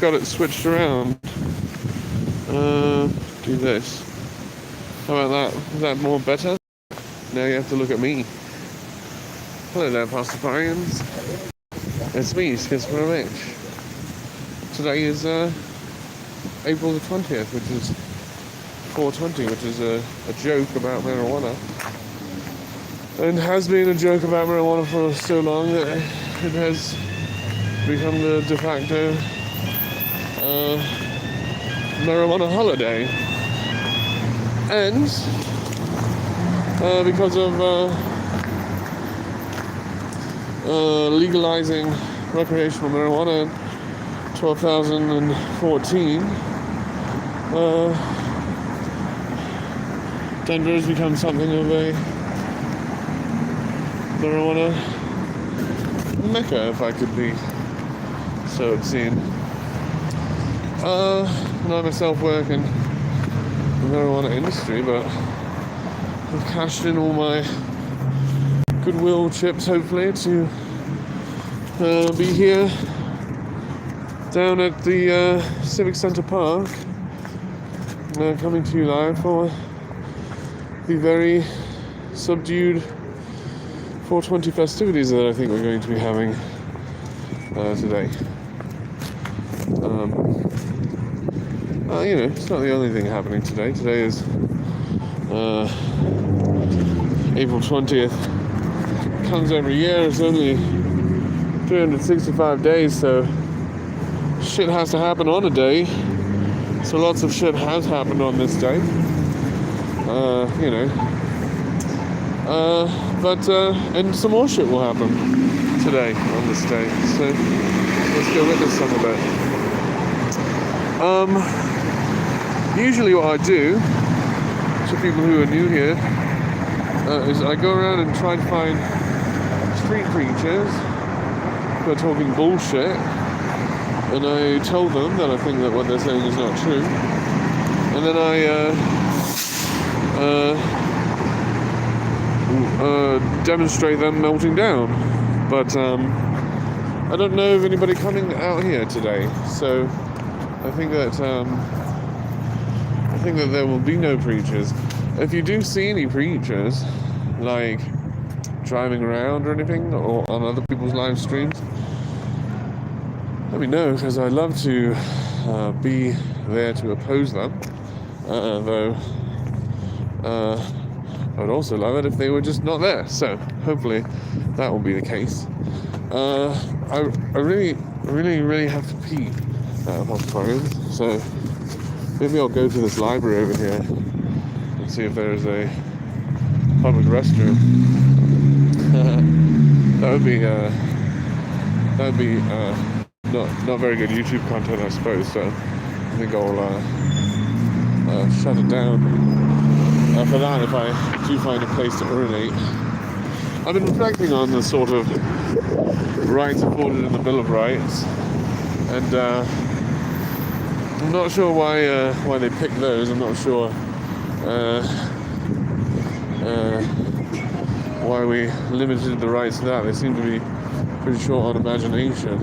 got it switched around. Do this. How about that? Is that more better? Now you have to look at me. Hello there, Pastafarians. It's me, Skis for a Mitch. Today is April the 20th, which is 420, which is a joke about marijuana. And has been a joke about marijuana for so long that it has become the de facto marijuana holiday. And because of legalizing recreational marijuana in 2014, Denver has become something of a marijuana mecca, if I could be so obscene. And I myself work in the marijuana industry, but I've cashed in all my goodwill chips, hopefully, to be here down at the Civic Centre Park, coming to you live for the very subdued 420 festivities that I think we're going to be having today. It's not the only thing happening today. Today is April 20th. Comes every year. It's only 365 days, so shit has to happen on a day. So lots of shit has happened on this day. And some more shit will happen today on this day. So let's go witness some of it. Usually what I do to people who are new here is I go around and try to find street preachers who are talking bullshit, and I tell them that I think that what they're saying is not true, and then I demonstrate them melting down. But I don't know of anybody coming out here today, so I think that there will be no preachers. If you do see any preachers, like driving around or anything, or on other people's live streams, let me know, because I'd love to be there to oppose them. Though I would also love it if they were just not there. So hopefully that will be the case. I really have to pee, so maybe I'll go to this library over here and see if there's a public restroom. That would be not very good YouTube content, I suppose. So I think I'll shut it down for that if I do find a place to urinate. I've been reflecting on the sort of rights afforded in the Bill of Rights, and I'm not sure why they picked those. I'm not sure why we limited the rights to that. They seem to be pretty short on imagination.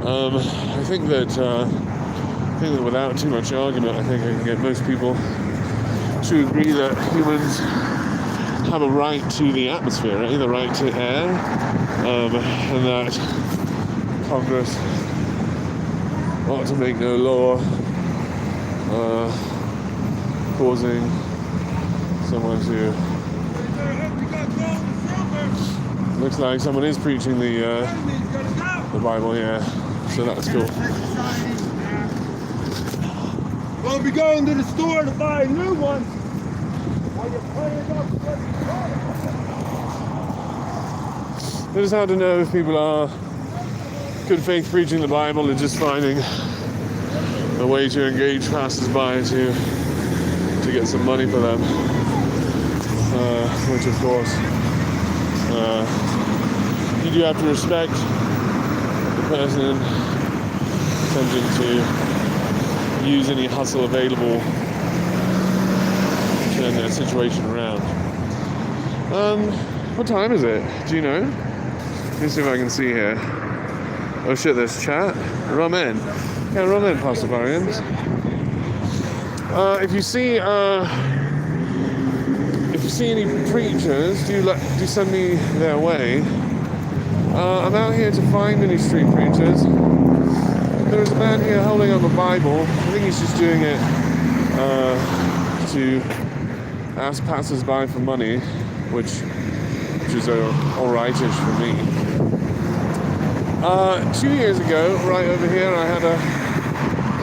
I think that without too much argument, I think I can get most people to agree that humans have a right to the atmosphere, right? The right to air, and that Congress ought to make no law causing someone to... Looks like someone is preaching the Bible here, so that's cool. We'll be going to the store to buy a new one. It is hard to know if people are good faith preaching the Bible or just finding a way to engage passers-by to get some money for them, which of course you do have to respect the person attempting to use any hustle available to turn their situation around. What time is it? Do you know? Let me see if I can see here. Oh shit, there's chat. Ramen. Yeah, run in, Pastafarians. If you see any preachers, do send me their way. I'm out here to find any street preachers. There's a man here holding up a Bible. I think he's just doing it to ask passers-by for money, which is alrightish for me. 2 years ago, right over here, I had a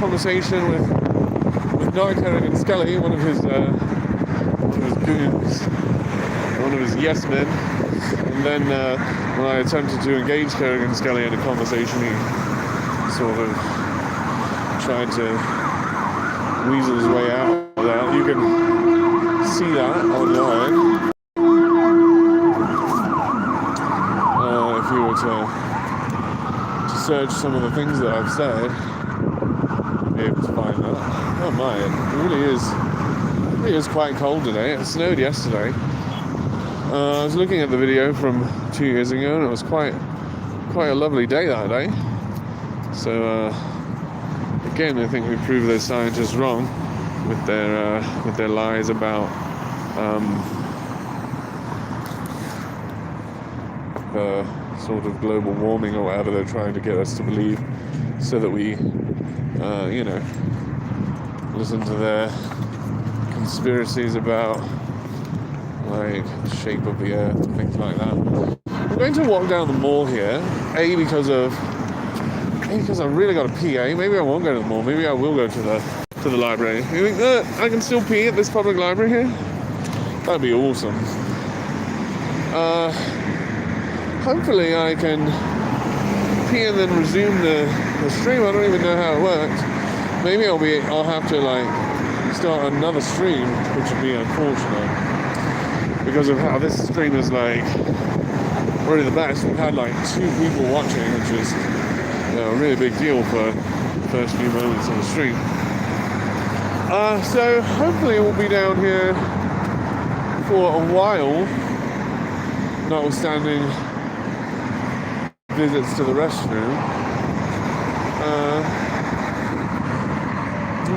conversation with Kerrigan Skelly, one of his goons, one of his yes men. And then when I attempted to engage Kerrigan Skelly in a conversation, he sort of tried to weasel his way out of that. You can see that online. If you were to search some of the things that I've said, you'll be able to find that. Oh my, it really is quite cold today. It snowed yesterday. I was looking at the video from 2 years ago, and it was quite a lovely day that day. So again, I think we proved those scientists wrong with their lies about the sort of global warming or whatever they're trying to get us to believe, so that we, listen to their conspiracies about like the shape of the earth and things like that. I'm going to walk down the mall here, because I really got to pee. Maybe I won't go to the mall. Maybe I will go to the library. You think that I can still pee at this public library here? That'd be awesome. Hopefully I can pee and then resume the stream. I don't even know how it works. Maybe I'll have to like start another stream, which would be unfortunate because of how this stream is like really the best. We've had like 2 people watching, which is a really big deal for the first few moments on the stream. So hopefully we'll be down here for a while, notwithstanding visits to the restroom.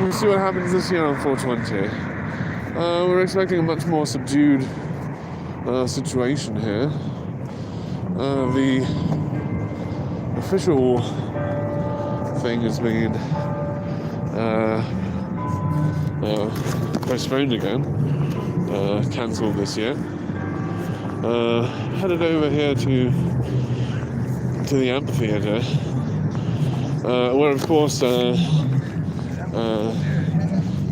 We'll see what happens this year on 420. We're expecting a much more subdued situation here. The official thing has been postponed again, cancelled this year. Headed over here to the amphitheatre, where of course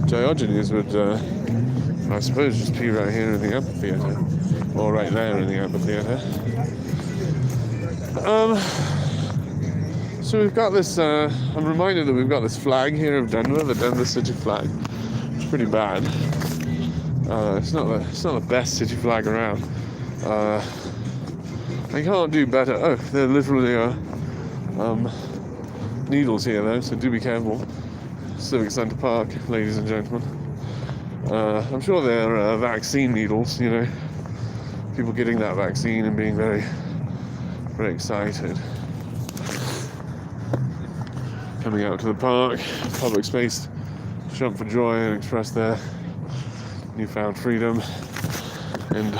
Diogenes would, I suppose, just pee right here in the amphitheatre, or right there in the amphitheatre. So we've got this, I'm reminded that we've got this flag here of Denver, the Denver city flag. It's pretty bad. It's not the best city flag around. I can't do better. Oh, there literally are needles here though, so do be careful. Civic Center Park, ladies and gentlemen. I'm sure they're vaccine needles, people getting that vaccine and being very, very excited. Coming out to the park, public space, jump for joy and express their newfound freedom and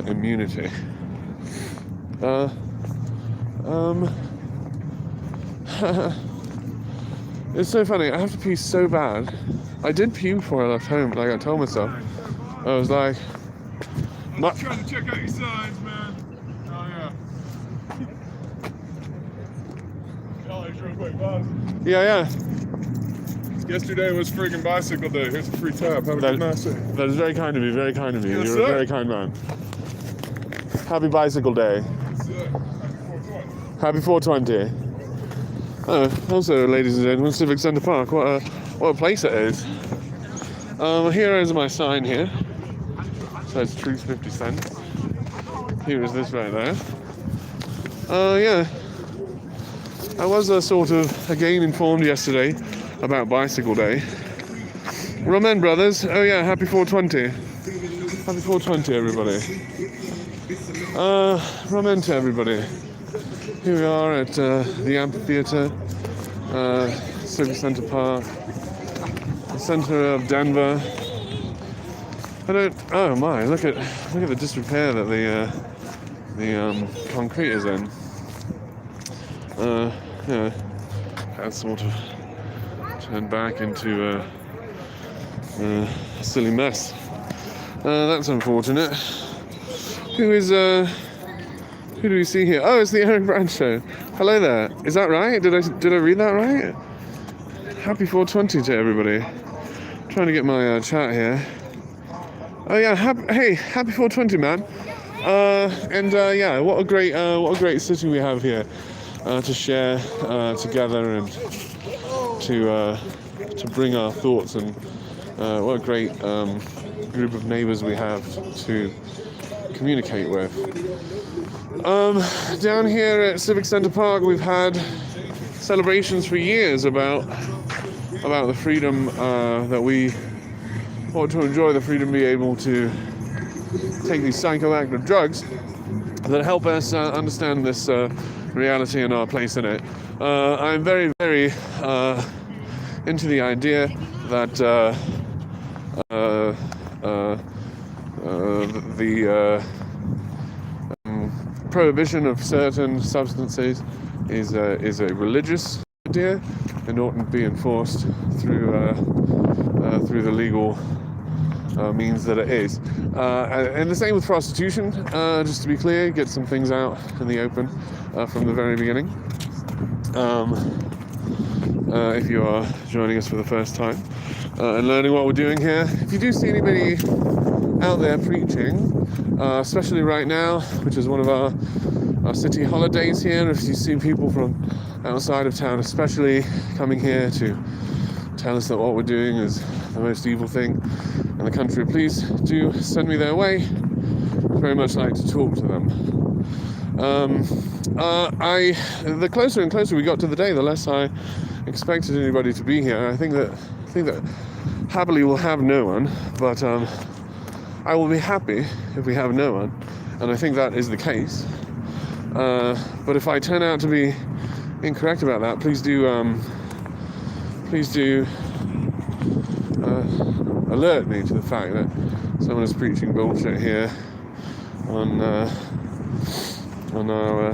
immunity. It's so funny, I have to pee so bad. I did pee before I left home, like I told myself. I was like... I'm just trying to check out your signs, man. Oh, yeah. Alex, real quick, boss. Yeah. Yesterday was freaking bicycle day. Here's a free tab. Have a good night, sir. That is very kind of you, very kind of you. Yes, You're sir. a very kind man. Happy bicycle day. Yes, sir. Happy 420. Also, ladies and gentlemen, Civic Center Park. What a place it is. Here is my sign here. Says trees 50 cents. Here is this right there. Yeah. I was sort of again informed yesterday about Bicycle Day. Roman brothers. Oh yeah, happy 420. Happy 420, everybody. Roman to everybody. Here we are at the amphitheater, Civic Center Park, the center of Denver. Oh my! Look at the disrepair that the concrete is in. Has sort of turned back into a silly mess. That's unfortunate. Who do we see here? Oh, it's the Eric Brand Show. Hello there. Is that right? Did I read that right? Happy 420 to everybody. Trying to get my chat here. Oh yeah, happy 420, man. Yeah, what a great city we have here to share together and to bring our thoughts, and what a great group of neighbors we have to communicate with. Down here at Civic Center Park, we've had celebrations for years about the freedom that we ought to enjoy, the freedom to be able to take these psychoactive drugs that help us understand this reality and our place in it. I'm very, very into the idea that the prohibition of certain substances is a religious idea and oughtn't be enforced through the legal means that it is. And the same with prostitution, just to be clear, get some things out in the open from the very beginning. If you are joining us for the first time and learning what we're doing here, if you do see anybody out there preaching, especially right now, which is one of our city holidays here, if you see people from outside of town especially coming here to tell us that what we're doing is the most evil thing in the country, please do send me their way. I'd very much like to talk to them. The closer and closer we got to the day, the less I expected anybody to be here. I think that happily we'll have no one, but I will be happy if we have no one, and I think that is the case. But if I turn out to be incorrect about that, please do alert me to the fact that someone is preaching bullshit here on our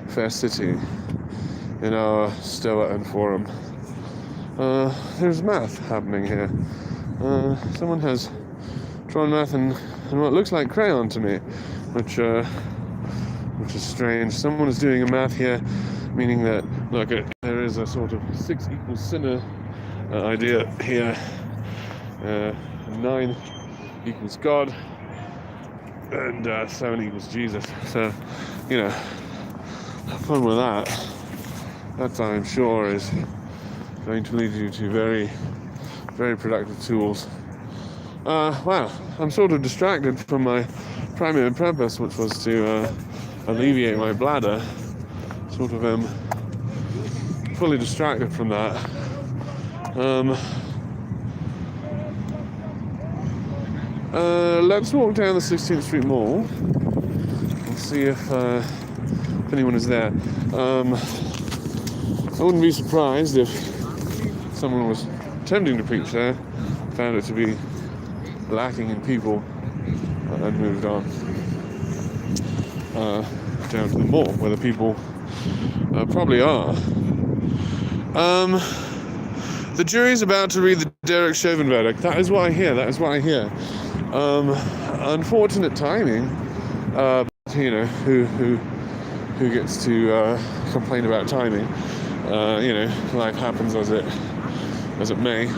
fair city, in our Stoa and Forum. There's math happening here. Someone has drawn math in what looks like crayon to me, which is strange. Someone is doing a math here, meaning that, look, there is a sort of 6 equals sinner idea here. 9 equals God, and 7 equals Jesus. So, have fun with that. That, I'm sure, is going to lead you to very, very productive tools. Wow, I'm sort of distracted from my primary purpose, which was to alleviate my bladder. Sort of fully distracted from that. Let's walk down the 16th Street Mall and see if anyone is there. I wouldn't be surprised if someone was attempting to preach there, found it to be lacking in people, and moved on down to the mall, where the people probably are. The jury's about to read the Derek Chauvin verdict. That is what I hear. Unfortunate timing. Who gets to complain about timing? Life happens as it may.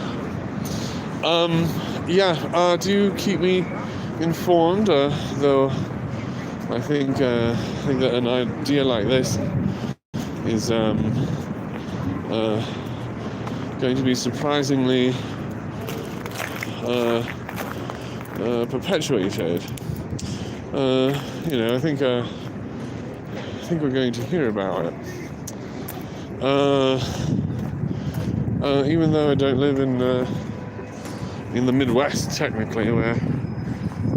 Do keep me informed. Though I think that an idea like this is going to be surprisingly perpetuated. I think we're going to hear about it. Even though I don't live in the Midwest, technically, where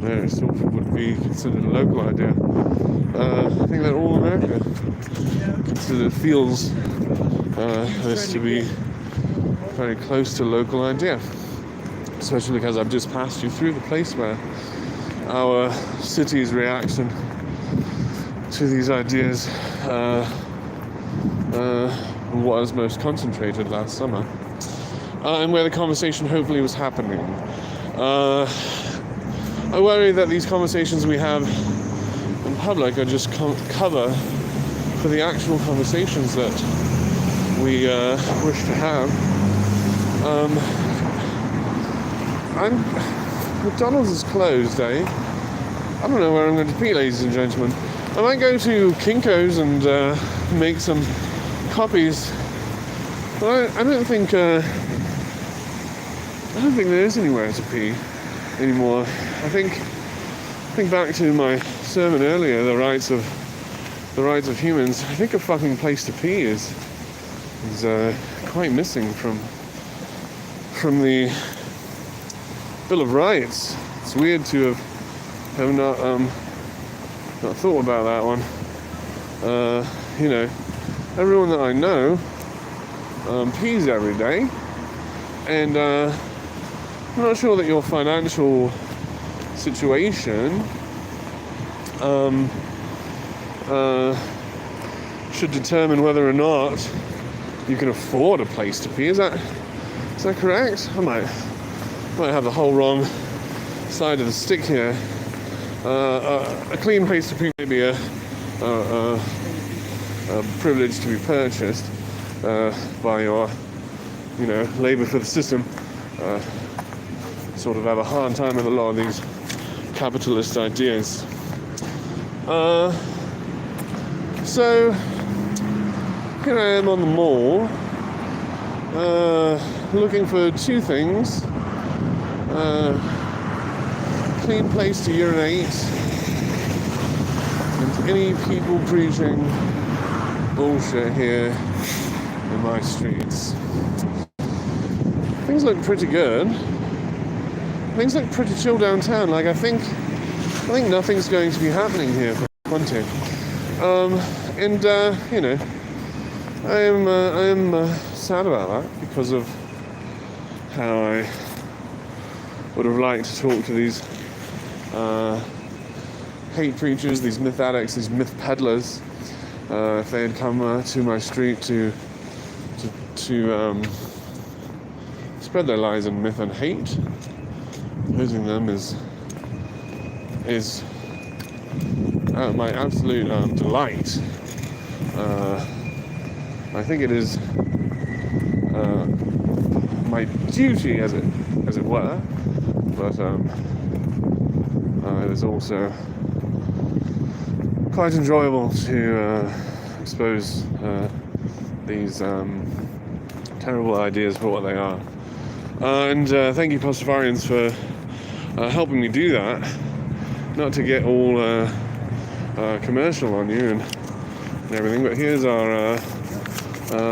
it sort of would be considered a local idea. I think that all America feels this to be very close to local idea, especially because I've just passed you through the place where our city's reaction to these ideas was most concentrated last summer, and where the conversation hopefully was happening. I worry that these conversations we have in public are just cover for the actual conversations that we wish to have. McDonald's is closed, eh? I don't know where I'm going to be, ladies and gentlemen. I might go to Kinko's and make some copies, but I don't think there is anywhere to pee anymore. I think back to my sermon earlier, the rights of humans. I think a fucking place to pee is quite missing from the Bill of Rights. It's weird to have not thought about that one. Everyone that I know pees every day, and I'm not sure that your financial situation should determine whether or not you can afford a place to pee. Is that correct? I might have the whole wrong side of the stick here. A clean place to pee may be a privilege to be purchased by your, labour for the system. Sort of have a hard time with a lot of these capitalist ideas. So here I am on the mall, looking for two things: clean place to urinate, and any people preaching bullshit here in my streets. Things look pretty good. Things look pretty chill downtown. Like I think nothing's going to be happening here for plenty. I am sad about that because of how I would have liked to talk to these hate preachers, these myth addicts, these myth peddlers, if they had come to my street to spread their lies and myth and hate. Opposing them is my absolute delight. I think it is my duty, as it were, but it is also quite enjoyable to expose these terrible ideas for what they are. And thank you, Pastafarians, for helping me do that. Not to get all commercial on you and everything, but here's our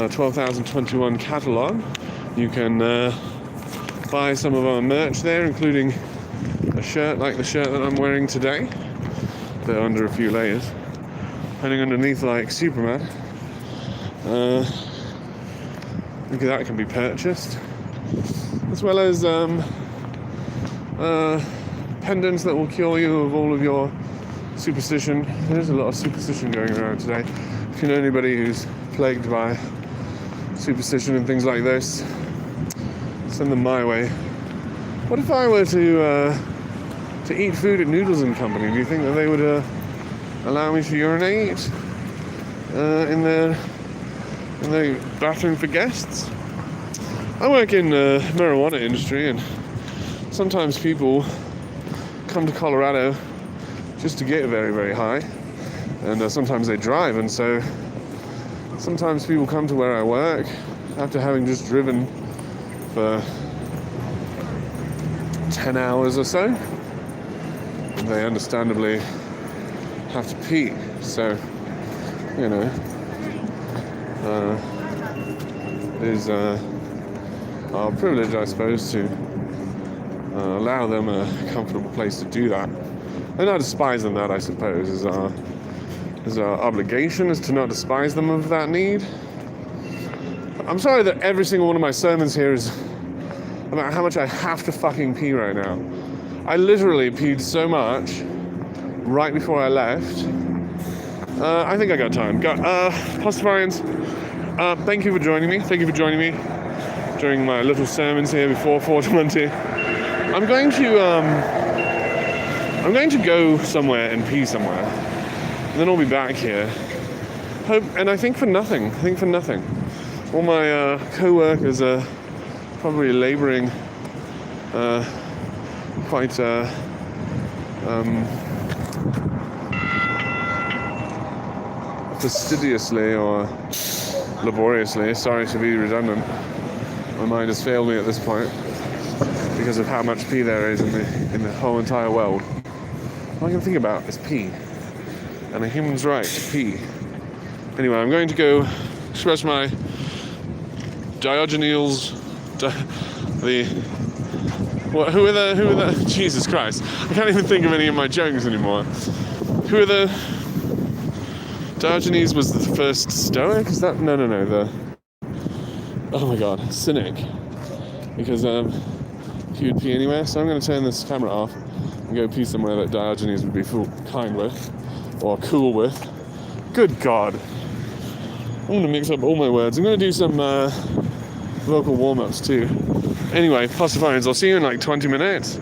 12,021 catalogue. You can buy some of our merch there, including a shirt like the shirt that I'm wearing today. They're under a few layers, hanging underneath like Superman. Look at that, can be purchased, as well as pendants that will cure you of all of your superstition. There's a lot of superstition going around today. If you know anybody who's plagued by superstition and things like this, send them my way. What if I were to eat food at Noodles and Company? Do you think that they would allow me to urinate in the bathroom for guests? I work in the marijuana industry, and sometimes people come to Colorado just to get very, very high, and sometimes they drive, and so sometimes people come to where I work after having just driven for 10 hours or so, and they understandably have to pee. So, it is our privilege, I suppose, to allow them a comfortable place to do that. And not despise them that, I suppose, is our obligation, is to not despise them of that need. I'm sorry that every single one of my sermons here is about how much I have to fucking pee right now. I literally peed so much right before I left. I think I got time. Pastafarians, thank you for joining me. Thank you for joining me during my little sermons here before 420. I'm going to go somewhere and pee somewhere, and then I'll be back here. And I think for nothing. All my co-workers are probably labouring quite fastidiously or laboriously. Sorry to be redundant. My mind has failed me at this point because of how much pee there is in the whole entire world. All I can think about is pee and a human's right to pee. Anyway, I'm going to go express my Diogenes. Who are the? Jesus Christ! I can't even think of any of my jokes anymore. Who are the? Diogenes was the first Stoic. Is that no? Oh my God, cynic. Because he would pee anywhere. So I'm going to turn this camera off and go pee somewhere that Diogenes would be kind with or cool with. Good God! I'm going to mix up all my words. I'm going to do some vocal warm-ups too. Anyway, Pastafarians, I'll see you in like 20 minutes.